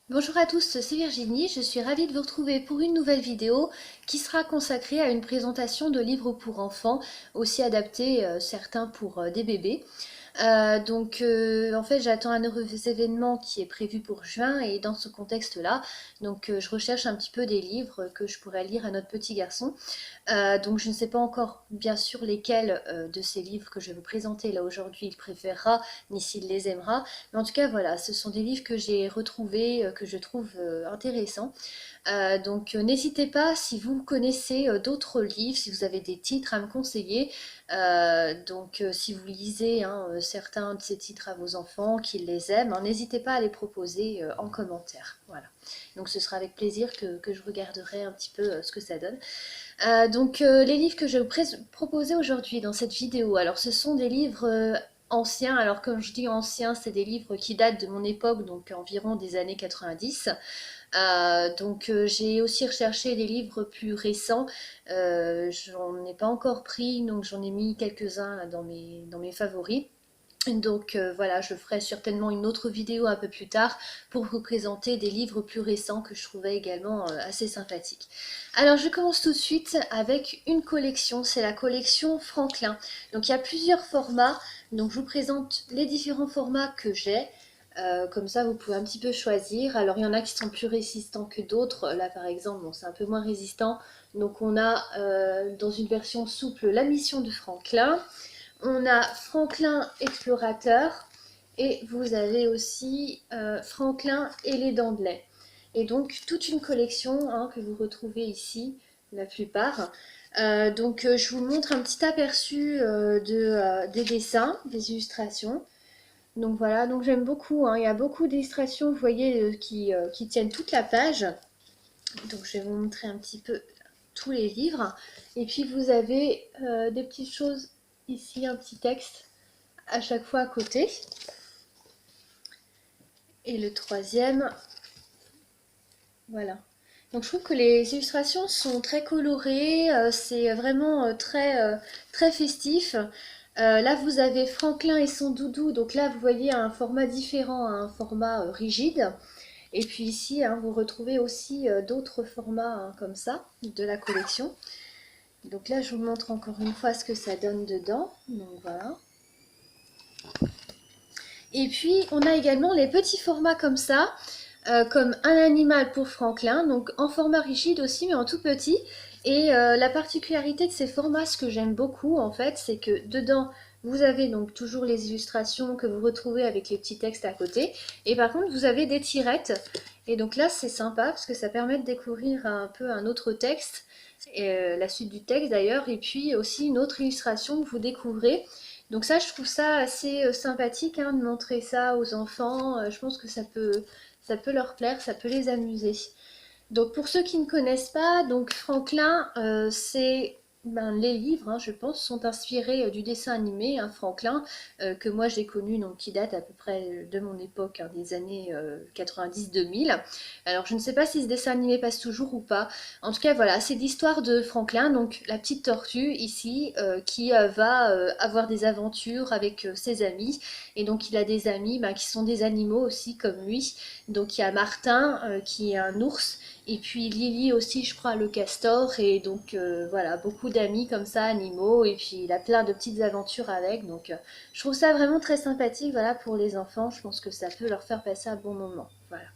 Bonjour à tous, c'est Virginie, je suis ravie de vous retrouver pour une nouvelle vidéo qui sera consacrée à une présentation de livres pour enfants, aussi adaptés certains pour des bébés. En fait j'attends un heureux événement qui est prévu pour juin et dans ce contexte-là, je recherche un petit peu des livres que je pourrais lire à notre petit garçon. Donc je ne sais pas encore bien sûr lesquels de ces livres que je vais vous présenter là aujourd'hui il préférera, ni s'il les aimera. Mais en tout cas voilà, ce sont des livres que j'ai retrouvés, que je trouve intéressants. N'hésitez pas si vous connaissez d'autres livres, si vous avez des titres à me conseiller. Si vous lisez certains de ces titres à vos enfants, qu'ils les aiment, n'hésitez pas à les proposer en commentaire. Voilà. Donc ce sera avec plaisir que je regarderai un petit peu ce que ça donne. Les livres que je vais vous proposer aujourd'hui dans cette vidéo, alors ce sont des livres anciens. Alors comme je dis anciens, c'est des livres qui datent de mon époque, donc environ des années 90. J'ai aussi recherché des livres plus récents. J'en ai pas encore pris, donc j'en ai mis quelques-uns dans mes favoris. Voilà, je ferai certainement une autre vidéo un peu plus tard pour vous présenter des livres plus récents que je trouvais également assez sympathiques. Alors je commence tout de suite avec une collection, c'est la collection Franklin. Donc il y a plusieurs formats, donc je vous présente les différents formats que j'ai. Comme ça vous pouvez un petit peu choisir. Alors il y en a qui sont plus résistants que d'autres. Là par exemple, bon, c'est un peu moins résistant. Donc on a dans une version souple la mission de Franklin. On a Franklin Explorateur et vous avez aussi Franklin et les dents de lait. Et donc toute une collection que vous retrouvez ici, la plupart. Je vous montre un petit aperçu des dessins, des illustrations. Donc voilà, donc j'aime beaucoup, il y a beaucoup d'illustrations, vous voyez, qui tiennent toute la page. Donc je vais vous montrer un petit peu tous les livres. Et puis vous avez des petites choses ici, un petit texte à chaque fois à côté. Et le troisième, voilà. Donc je trouve que les illustrations sont très colorées, c'est vraiment très festif. Là vous avez Franklin et son doudou, donc là vous voyez un format différent, un format rigide. Et puis ici vous retrouvez aussi d'autres formats comme ça de la collection. Donc là je vous montre encore une fois ce que ça donne dedans. Donc voilà. Et puis on a également les petits formats comme ça, comme un animal pour Franklin, donc en format rigide aussi, mais en tout petit. Et la particularité de ces formats, ce que j'aime beaucoup en fait, c'est que dedans, vous avez donc toujours les illustrations que vous retrouvez avec les petits textes à côté. Et par contre, vous avez des tirettes. Et donc là, c'est sympa parce que ça permet de découvrir un peu un autre texte, la suite du texte d'ailleurs, et puis aussi une autre illustration que vous découvrez. Donc ça, je trouve ça assez sympathique de montrer ça aux enfants. Je pense que ça peut leur plaire, ça peut les amuser. Donc pour ceux qui ne connaissent pas, donc Franklin, c'est les livres, je pense, sont inspirés du dessin animé, Franklin, que moi j'ai connu, donc qui date à peu près de mon époque, des années 90-2000. Alors je ne sais pas si ce dessin animé passe toujours ou pas. En tout cas, voilà, c'est l'histoire de Franklin, donc la petite tortue ici, qui va avoir des aventures avec ses amis. Et donc il a des amis qui sont des animaux aussi comme lui. Donc il y a Martin, qui est un ours. Et puis Lily aussi, je crois, le castor. Et voilà, beaucoup d'amis comme ça, animaux. Et puis il a plein de petites aventures avec. Je trouve ça vraiment très sympathique, voilà, pour les enfants. Je pense que ça peut leur faire passer un bon moment. Voilà.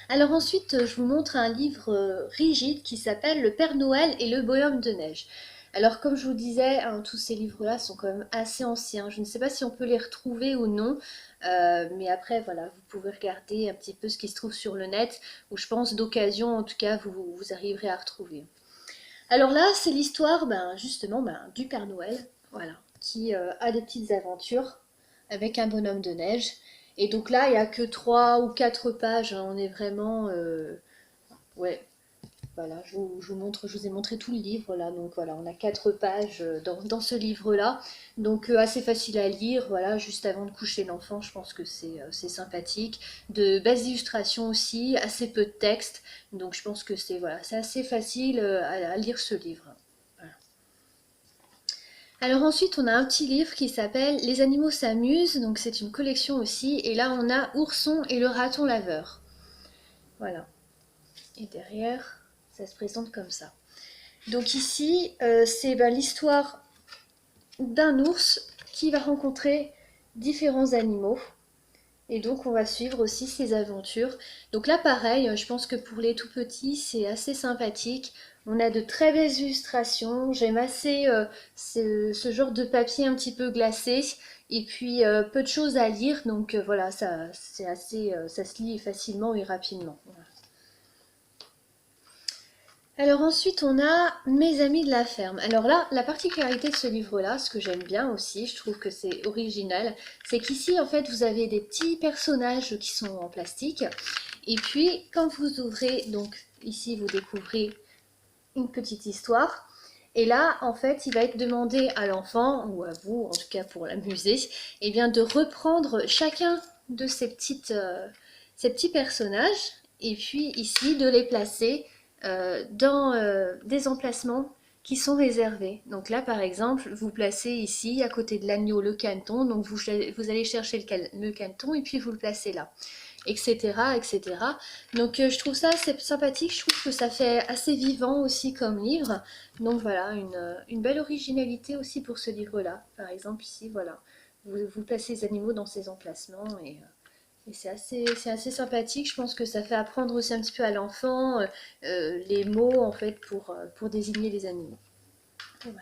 Alors ensuite, je vous montre un livre rigide qui s'appelle Le Père Noël et le Bonhomme de neige. Alors comme je vous disais, tous ces livres-là sont quand même assez anciens. Je ne sais pas si on peut les retrouver ou non, mais après voilà, vous pouvez regarder un petit peu ce qui se trouve sur le net, ou je pense d'occasion en tout cas vous arriverez à retrouver. Alors là, c'est l'histoire justement du Père Noël, voilà, qui a des petites aventures avec un bonhomme de neige. Et donc là, il n'y a que 3 ou 4 pages, on est vraiment... ouais, voilà, je vous ai montré tout le livre là, donc voilà, on a 4 pages dans ce livre-là, donc assez facile à lire, voilà, juste avant de coucher l'enfant, je pense que c'est sympathique, de belles illustrations aussi, assez peu de texte, donc je pense que c'est assez facile à lire ce livre. Voilà. Alors ensuite, on a un petit livre qui s'appelle Les animaux s'amusent, donc c'est une collection aussi, et là on a Ourson et le raton laveur. Voilà. Et derrière, ça se présente comme ça. Donc ici, c'est l'histoire d'un ours qui va rencontrer différents animaux. Et donc on va suivre aussi ses aventures. Donc là pareil, je pense que pour les tout petits c'est assez sympathique. On a de très belles illustrations. J'aime assez ce genre de papier un petit peu glacé. Et puis peu de choses à lire. Donc voilà, ça c'est assez, ça se lit facilement et rapidement. Voilà. Alors ensuite, on a Mes amis de la ferme. Alors là, la particularité de ce livre-là, ce que j'aime bien aussi, je trouve que c'est original, c'est qu'ici, en fait, vous avez des petits personnages qui sont en plastique. Et puis, quand vous ouvrez, donc ici, vous découvrez une petite histoire. Et là, en fait, il va être demandé à l'enfant, ou à vous, en tout cas pour l'amuser, eh bien, de reprendre chacun de ces petits personnages, et puis ici, de les placer dans des emplacements qui sont réservés. Donc là, par exemple, vous placez ici, à côté de l'agneau, le caneton, donc vous allez chercher le caneton, et puis vous le placez là, etc. etc. Donc je trouve ça assez sympathique, je trouve que ça fait assez vivant aussi comme livre. Donc voilà, une belle originalité aussi pour ce livre-là. Par exemple ici, voilà, vous placez les animaux dans ces emplacements et c'est assez sympathique. Je pense que ça fait apprendre aussi un petit peu à l'enfant les mots en fait pour désigner les animaux. Voilà.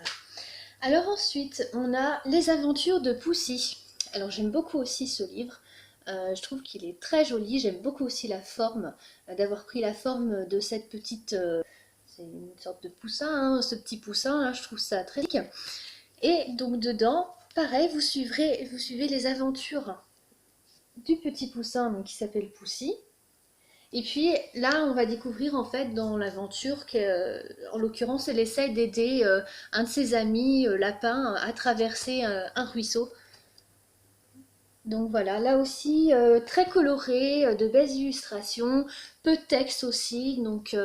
Alors ensuite, on a Les aventures de Poussy. Alors j'aime beaucoup aussi ce livre. Je trouve qu'il est très joli. J'aime beaucoup aussi la forme, d'avoir pris la forme de cette petite... c'est une sorte de poussin, hein, ce petit poussin, là, je trouve ça très joli. Et donc dedans, pareil, vous suivez les aventures du petit poussin donc, qui s'appelle Poussy. Et puis là, on va découvrir en fait dans l'aventure qu'en l'occurrence, elle essaie d'aider un de ses amis lapins à traverser un ruisseau. Donc voilà, là aussi très coloré, de belles illustrations, peu de texte aussi, donc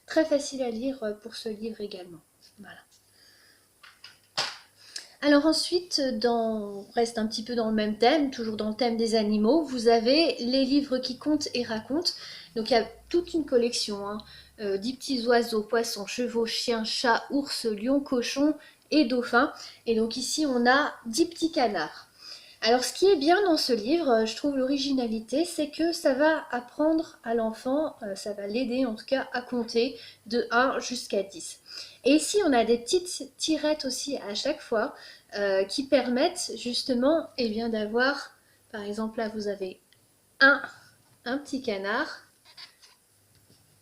très facile à lire pour ce livre également. Voilà. Alors ensuite, on reste un petit peu dans le même thème, toujours dans le thème des animaux, vous avez les livres qui comptent et racontent. Donc il y a toute une collection, hein, 10 petits oiseaux, poissons, chevaux, chiens, chats, ours, lions, cochons et dauphins. Et donc ici on a 10 petits canards. Alors ce qui est bien dans ce livre, je trouve l'originalité, c'est que ça va apprendre à l'enfant, ça va l'aider en tout cas à compter de 1 jusqu'à 10. Et ici on a des petites tirettes aussi à chaque fois qui permettent justement eh bien, d'avoir, par exemple là vous avez un, un petit canard,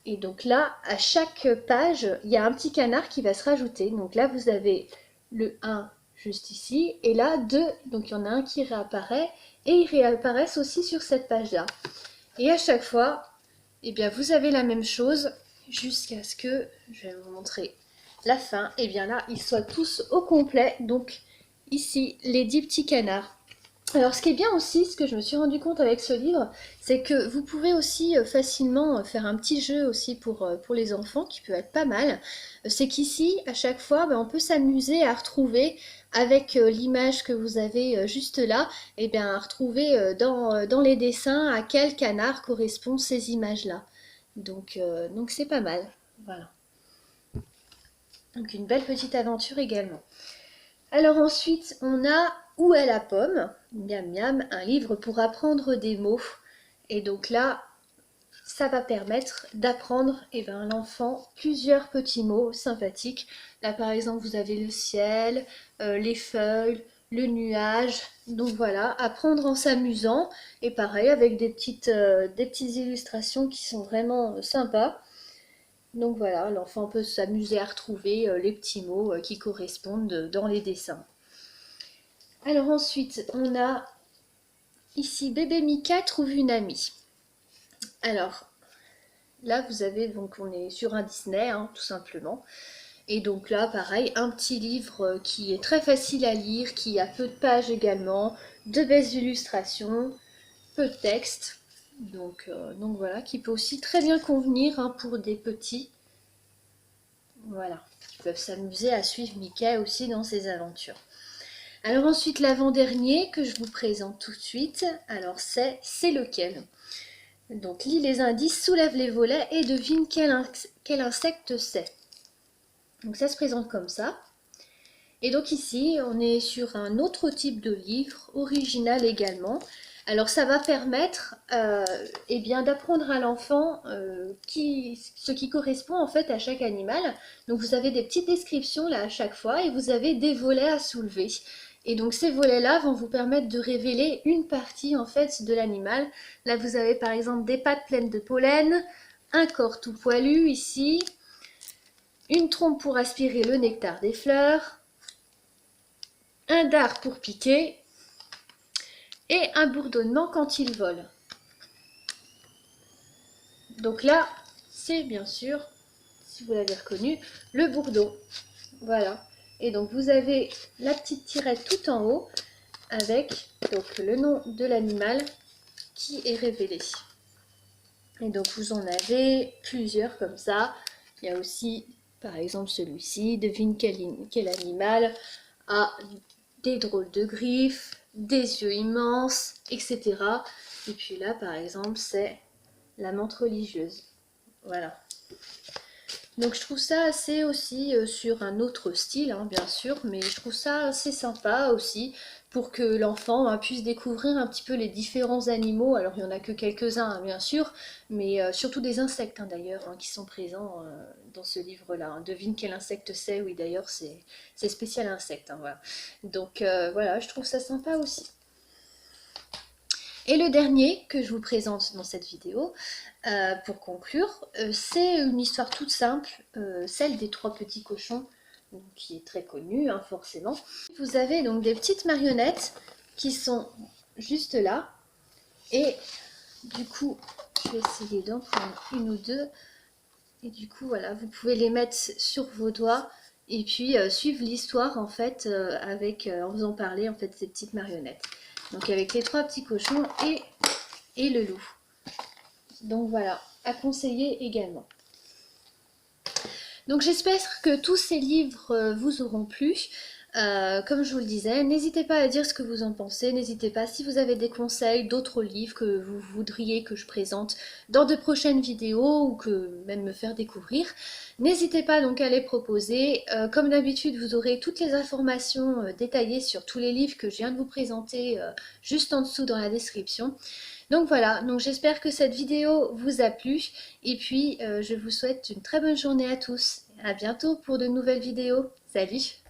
et donc là à chaque page il y a un petit canard qui va se rajouter. Donc là vous avez le 1 juste ici, et là 2, donc il y en a un qui réapparaît, et ils réapparaissent aussi sur cette page-là. Et à chaque fois, eh bien, vous avez la même chose, jusqu'à ce que, je vais vous montrer la fin, et bien là, ils soient tous au complet, donc ici, les 10 petits canards. Alors ce qui est bien aussi, ce que je me suis rendu compte avec ce livre, c'est que vous pouvez aussi facilement faire un petit jeu aussi pour les enfants, qui peut être pas mal. C'est qu'ici, à chaque fois, on peut s'amuser à retrouver, avec l'image que vous avez juste là, et bien à retrouver dans les dessins à quel canard correspondent ces images-là. Donc c'est pas mal. Voilà. Donc une belle petite aventure également. Alors ensuite, on a Où est la pomme? Miam miam, un livre pour apprendre des mots. Et donc là, ça va permettre d'apprendre à l'enfant plusieurs petits mots sympathiques. Là par exemple, vous avez le ciel, les feuilles, le nuage. Donc voilà, apprendre en s'amusant. Et pareil, avec des petites illustrations qui sont vraiment sympas. Donc voilà, l'enfant peut s'amuser à retrouver les petits mots qui correspondent dans les dessins. Alors ensuite, on a ici Bébé Mika trouve une amie. Alors là, vous avez, donc on est sur un Disney, hein, tout simplement. Et donc là, pareil, un petit livre qui est très facile à lire, qui a peu de pages également, de belles illustrations, peu de texte. Donc voilà, qui peut aussi très bien convenir hein, pour des petits. Voilà, qui peuvent s'amuser à suivre Mickey aussi dans ses aventures. Alors ensuite, l'avant-dernier que je vous présente tout de suite, alors c'est lequel? Donc lis les indices, soulève les volets et devine quel insecte c'est. Donc ça se présente comme ça. Et donc ici, on est sur un autre type de livre, original également. Alors ça va permettre eh bien, d'apprendre à l'enfant ce qui correspond en fait à chaque animal. Donc vous avez des petites descriptions là à chaque fois et vous avez des volets à soulever. Et donc ces volets-là vont vous permettre de révéler une partie en fait de l'animal. Là vous avez par exemple des pattes pleines de pollen, un corps tout poilu ici, une trompe pour aspirer le nectar des fleurs, un dard pour piquer et un bourdonnement quand il vole. Donc là, c'est bien sûr, si vous l'avez reconnu, le bourdon. Voilà. Et donc vous avez la petite tirette tout en haut avec donc le nom de l'animal qui est révélé. Et donc vous en avez plusieurs comme ça. Il y a aussi par exemple celui-ci, devine quel animal a des drôles de griffes, des yeux immenses, etc. Et puis là par exemple c'est la menthe religieuse. Voilà. Donc je trouve ça assez aussi sur un autre style, hein, bien sûr, mais je trouve ça assez sympa aussi pour que l'enfant puisse découvrir un petit peu les différents animaux. Alors il n'y en a que quelques-uns, hein, bien sûr, mais surtout des insectes hein, d'ailleurs, hein, qui sont présents dans ce livre-là. Hein. Devine quel insecte c'est, oui d'ailleurs c'est spécial insecte. Hein, voilà. Donc voilà, je trouve ça sympa aussi. Et le dernier que je vous présente dans cette vidéo, pour conclure, c'est une histoire toute simple, celle des trois petits cochons, donc, qui est très connue hein, forcément. Vous avez donc des petites marionnettes qui sont juste là, et du coup, je vais essayer d'en prendre une ou deux, et du coup voilà, vous pouvez les mettre sur vos doigts, et puis suivre l'histoire en fait, en faisant parler en fait ces petites marionnettes. Donc avec les trois petits cochons et le loup. Donc voilà, à conseiller également. Donc j'espère que tous ces livres vous auront plu. Comme je vous le disais, n'hésitez pas à dire ce que vous en pensez, n'hésitez pas si vous avez des conseils, d'autres livres que vous voudriez que je présente dans de prochaines vidéos ou que même me faire découvrir. N'hésitez pas donc à les proposer. Comme d'habitude, vous aurez toutes les informations détaillées sur tous les livres que je viens de vous présenter juste en dessous dans la description. Donc voilà, donc j'espère que cette vidéo vous a plu et puis je vous souhaite une très bonne journée à tous. À bientôt pour de nouvelles vidéos. Salut!